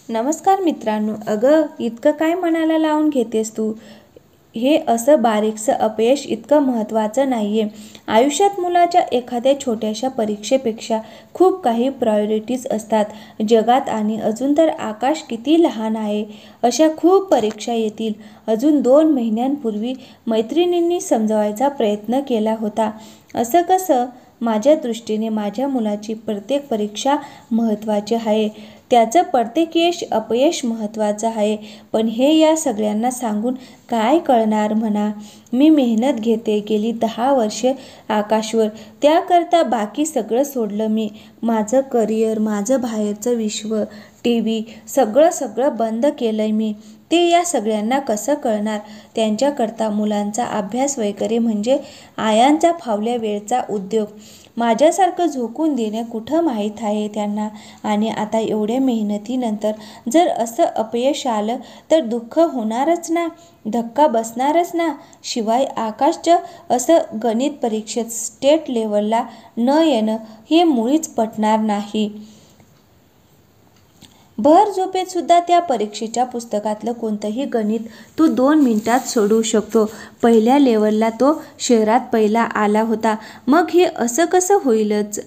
नमस्कार मित्रांनो. अगं, इतकं काय मनाला लावून घेतेस तू? हे असं बारीकसं अपयश इतकं महत्त्वाचं नाही आहे. आयुष्यात मुलाच्या एखाद्या छोट्याशा परीक्षेपेक्षा खूप काही प्रायोरिटीज असतात जगात. आणि अजून तर आकाश किती लहान आहे. अशा खूप परीक्षा येतील. अजून 2 महिन्यांपूर्वी मैत्रिणींनी समजवायचा प्रयत्न केला होता. असं कसं? माझ्या दृष्टीने माझ्या मुलाची प्रत्येक परीक्षा महत्त्वाची आहे. त्याचं प्रत्येक यश अपयश महत्त्वाचं आहे. पण हे या सगळ्यांना सांगून काय कळणार म्हणा. मी मेहनत घेते गेली 10 वर्षे आकाशवर. त्याकरता बाकी सगळं सोडलं मी. माझं करिअर, माझं बाहेरचं विश्व, TV सगळं बंद केलंय मी. ते या सगळ्यांना कसं कळणार? त्यांच्याकरता मुलांचा अभ्यास वगैरे म्हणजे आयांचा फावल्या वेळचा उद्योग. माझ्यासारखं झोकून देणं कुठं माहीत आहे त्यांना. आणि आता एवढ्या मेहनतीनंतर जर असं अपयश आलं तर दुःख होणारच ना, धक्का बसणारच ना. शिवाय आकाशचं असं गणित परीक्षेत स्टेट लेवलला न येणं हे मुळीच पटणार नाही. भर झोपेत सुद्धा त्या परीक्षेच्या पुस्तकातलं कोणतंही गणित तू 2 मिनिटात सोडवू शकतो. पहिल्या लेवलला तो शहरात पहिला आला होता. मग हे असं कसं होईलच?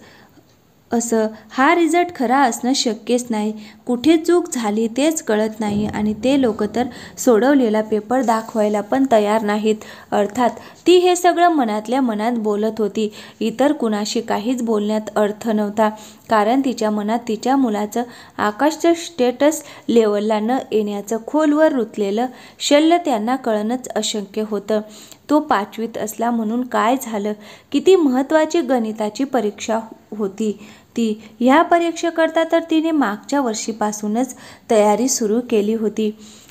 असं हा रिझल्ट खरा असणं शक्यच नाही. कुठे चूक झाली तेच कळत नाही. आणि ते लोक तर सोडवलेला पेपर दाखवायला पण तयार नाहीत. अर्थात ती हे सगळं मनातल्या मनात बोलत होती. इतर कुणाशी काहीच बोलण्यात अर्थ नव्हता. कारण तिच्या मनात तिच्या मुलाचं आकाशच्या स्टेटस लेवलला न येण्याचं खोलवर रुतलेलं शल्य त्यांना कळणंच अशक्य होतं. तो 5वीत असला म्हणून काय झालं? किती महत्त्वाची गणिताची परीक्षा होती ती. ह्या परीक्षेकरता तर तिने मागच्या वर्षीपासूनच तयारी सुरू केली होती.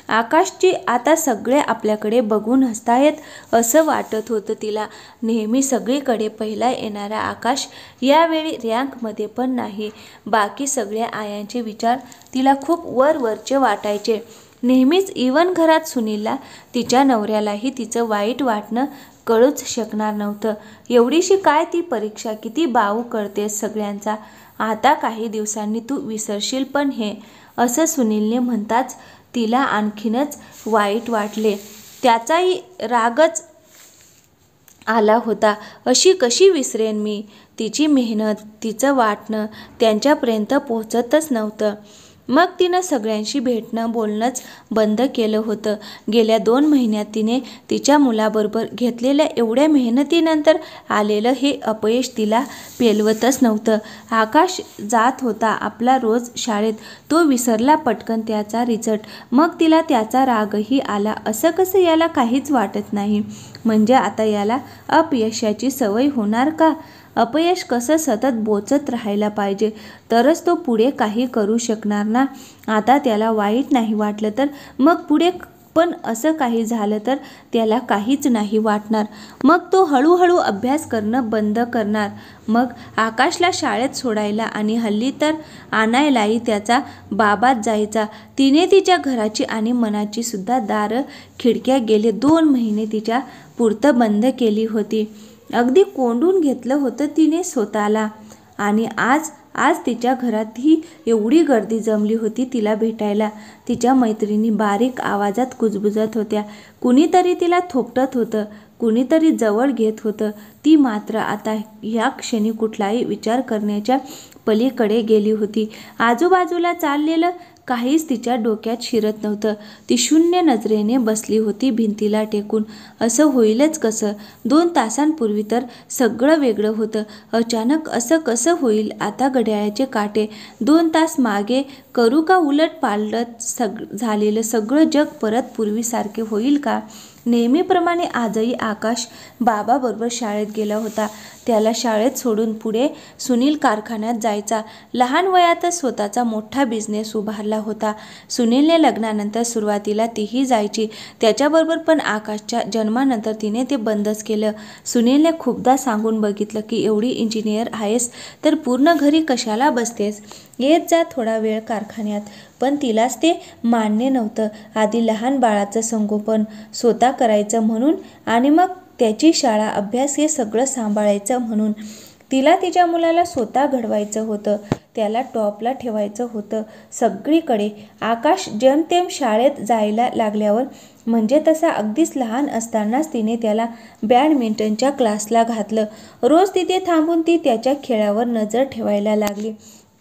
आकाशची आता सगळे आपल्याकडे बघून हसतायत असं वाटत होतं तिला. नेहमी सगळीकडे पहिला येणारा आकाश यावेळी रँकमध्ये पण नाही. बाकी सगळ्या आयांचे विचार तिला खूप वरवरचे वाटायचे. नेहमीच इवन घरात सुनीलला, तिच्या नवऱ्यालाही तिचं वाईट वाटणं कळूच शकणार नव्हतं. एवढीशी काय ती परीक्षा? किती बाऊ करतेस सगळ्यांचा. आता काही दिवसांनी तू विसरशील पण हे. असं सुनीलने म्हणताच तिला आणखीनच वाईट वाटले. त्याचाही रागच आला होता. अशी कशी विसरेन मी? तिची मेहनत, तिचं वाटणं त्यांच्यापर्यंत पोहोचतच नव्हतं. मग तिनं सगळ्यांशी भेटणं बोलणंच बंद केलं होतं. गेल्या 2 महिन्यात तिने तिच्या मुलाबरोबर घेतलेल्या एवढ्या मेहनतीनंतर आलेलं हे अपयश तिला पेलवतच नव्हतं. आकाश जात होता आपला रोज शाळेत. तो विसरला पटकन त्याचा रिझल्ट. मग तिला त्याचा रागही आला. असं कसं याला काहीच वाटत नाही? म्हणजे आता याला अपयशाची सवय होणार का? अपयश कसं सतत बोचत राहायला पाहिजे तरच तो पुढे काही करू शकणार ना. आता त्याला वाईट नाही वाटलं तर मग पुढे पण असं काही झालं तर त्याला काहीच नाही वाटणार. मग तो हळूहळू अभ्यास करणं बंद करणार. मग आकाशला शाळेत सोडायला आणि हल्ली तर आणायलाही त्याचा बाबाच जायचा. तिने तिच्या घराची आणि मनाची सुद्धा दारं खिडक्या गेले 2 महिने तिच्या पुरतं बंद केली होती. अगदी कोंडून घेतलं होतं तिने स्वतःला. आणि आज तिच्या घरातही एवढी गर्दी जमली होती तिला भेटायला. तिच्या मैत्रिणी बारीक आवाजात कुजबुजत होत्या. कुणीतरी तिला थोपटत होतं, कुणीतरी जवळ घेत होतं. ती मात्र आता ह्या क्षणी कुठलाही विचार करण्याच्या पलीकडे गेली होती. आजूबाजूला चाललेलं काहीच तिच्या डोक्यात शिरत नव्हतं. ती शून्य नजरेने बसली होती भिंतीला टेकून. असं होईलच कसं? 2 तासांपूर्वी तर सगळं वेगळं होतं. अचानक असं कसं होईल? आता घड्याळाचे काटे 2 तास मागे करू का उलट पालट झालेलं सगळं जग परत पूर्वीसारखे होईल का? नेहमीप्रमाणे आजही आकाश बाबाबरोबर शाळेत गेला होता. त्याला शाळेत सोडून पुढे सुनील कारखान्यात जायचा. लहान वयातच स्वतःचा मोठा बिझनेस उभारला होता. सुनीलने लग्नानंतर सुरुवातीला तीही जायची त्याच्याबरोबर. पण आकाशच्या जन्मानंतर तिने ते बंदच केलं. सुनीलने खूपदा सांगून बघितलं की एवढी इंजिनियर आहेस तर पूर्ण घरी कशाला बसतेस? येत जा थोडा वेळ कारखान्यात. पण तिलाच ते मान्य नव्हतं. आधी लहान बाळाचं संगोपन स्वतः करायचं म्हणून आणि मग त्याची शाळा, अभ्यास हे सगळं सांभाळायचं म्हणून. तिला तिच्या मुलाला स्वतः घडवायचं होतं, त्याला टॉपला ठेवायचं होतं सगळीकडे. आकाश जेमतेम शाळेत जायला लागल्यावर, म्हणजे तसा अगदीच लहान असतानाच तिने त्याला बॅडमिंटनच्या क्लासला घातलं. रोज तिथे थांबून ती त्याच्या खेळावर नजर ठेवायला लागली.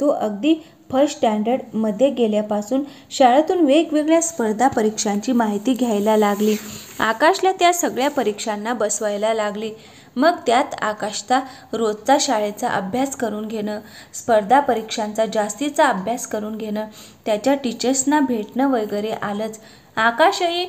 तो अगदी फर्स्ट स्टँडर्डमध्ये गेल्यापासून शाळेतून वेगवेगळ्या स्पर्धा परीक्षांची माहिती घ्यायला लागली. आकाशला त्या सगळ्या परीक्षांना बसवायला लागली. मग त्यात आकाशचा रोजचा शाळेचा अभ्यास करून घेणं, स्पर्धा परीक्षांचा जास्तीचा अभ्यास करून घेणं, त्याच्या टीचर्सना भेटणं वगैरे आलंच. आकाशही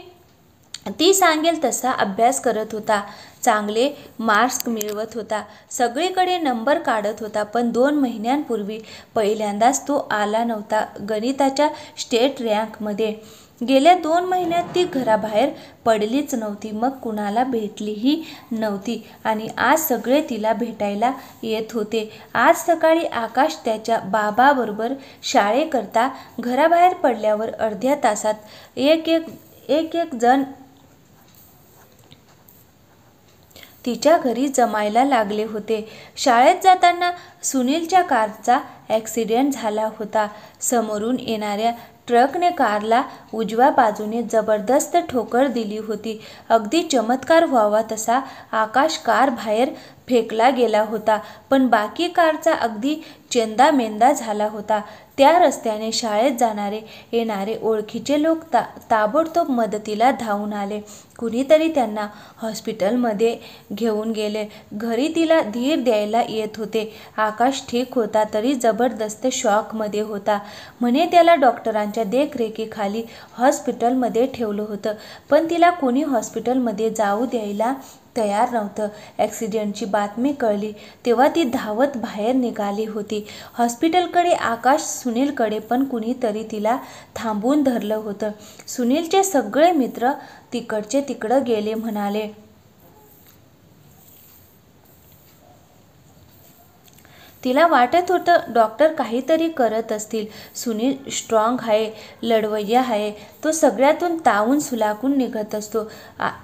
ती सांगेल तसा अभ्यास करत होता, चांगले मार्क्स मिळवत होता, सगळीकडे नंबर काढत होता. पण 2 महिन्यांपूर्वी पहिल्यांदाच तो आला नव्हता गणिताच्या स्टेट रँकमध्ये. गेल्या 2 महिन्यात ती घराबाहेर पडलीच नव्हती, मग कुणाला भेटलीही नव्हती. आणि आज सगळे तिला भेटायला येत होते. आज सकाळी आकाश त्याच्या बाबाबरोबर शाळेकरता घराबाहेर पडल्यावर अर्ध्या तासात एक जण तिच्या घरी जमायला लागले होते. शाळेत जाताना सुनीलच्या कारचा ॲक्सिडेंट झाला होता. समोरून येणाऱ्या ट्रकने कारला उजव्या बाजूने जबरदस्त ठोकर दिली होती. अगदी चमत्कार व्हावा तसा आकाश कार बाहेर फेकला गेला होता, पण बाकी कारचा अगदी चेंदामेंदा झाला होता. त्या रस्त्याने शाळेत जाणारे येणारे ओळखीचे लोक ताबडतोब मदतीला धावून आले. कुणीतरी त्यांना हॉस्पिटलमध्ये घेऊन गेले. घरी तिला धीर द्यायला येत होते. आकाश ठीक होता तरी जबरदस्त शॉकमध्ये होता. म्हणे त्याला डॉक्टरांच्या देखरेखीखाली हॉस्पिटलमध्ये ठेवलं होतं, पण तिला कोणी हॉस्पिटलमध्ये जाऊ द्यायला तयार नव्हतं. ॲक्सिडेंटची बातमी कळली तेव्हा ती धावत बाहेर निघाली होती हॉस्पिटलकडे. आकाश सुनीलकडे, पण कुणीतरी तिला थांबवून धरलं होतं. सुनीलचे सगळे मित्र तिकडचे तिकडं गेले म्हणाले. तिला वाटत होतं डॉक्टर काहीतरी करत असतील. सुनील स्ट्रॉंग आहे, लढवय्या आहे. तो सगळ्यातून तावून सुलाखून निघत असतो.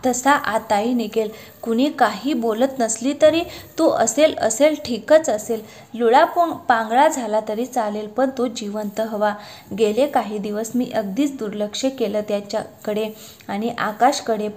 तसा आताही निघेल. कुणी काही बोलत नसली तरी तो असेल ठीकच असेल. लुळा पांगळा झाला तरी चालेल, पण तो जिवंत हवा. गेले काही दिवस मी अगदीच दुर्लक्ष केलं त्याच्याकडे आणि आकाशकडे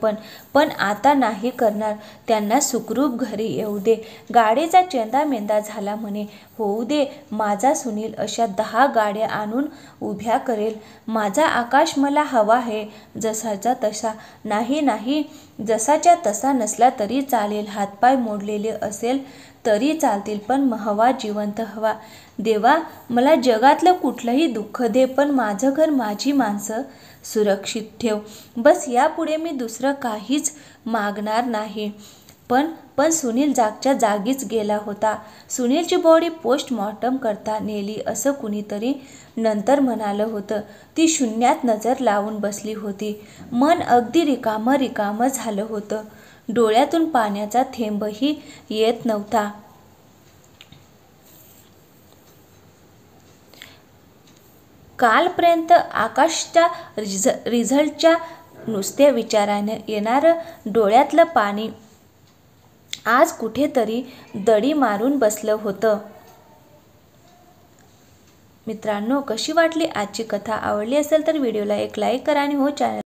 पण आता नाही करणार. त्यांना सुखरूप घरी येऊ दे. गाडीचा चेंदामेंदा झाला म्हणे. होऊ दे. माझा सुनील अशा 10 गाड्या आणून उभ्या करेल. माझा आकाश मला हवा आहे जसाचा तसा. नाही, जसाच्या तसा नसला तरी चालेल, हातपाय मोडलेले असेल तरी चालतील, पण हवा जिवंत हवा. देवा, मला जगातलं कुठलंही दुःख दे, पण माझं घर, माझी माणसं सुरक्षित ठेव. बस, यापुढे मी दुसरं काहीच मागणार नाही. पण सुनील जागच्या जागीच गेला होता. सुनीलची बॉडी पोस्टमॉर्टम करता नेली असं कुणीतरी नंतर म्हणालं होतं. ती शून्यात नजर लावून बसली होती. मन अगदी रिकामं झालं होतं. डोळ्यातून पाण्याचा थेंबही येत नव्हता. कालपर्यंत आकाशच्या रिझल्टच्या नुसत्या विचाराने येणारं डोळ्यातलं पाणी आज कुठेतरी दडी मारून बसलं होतं. मित्रांनो, कशी वाटली आजची कथा? आवडली असेल तर व्हिडिओला एक लाईक करा आणि चॅनल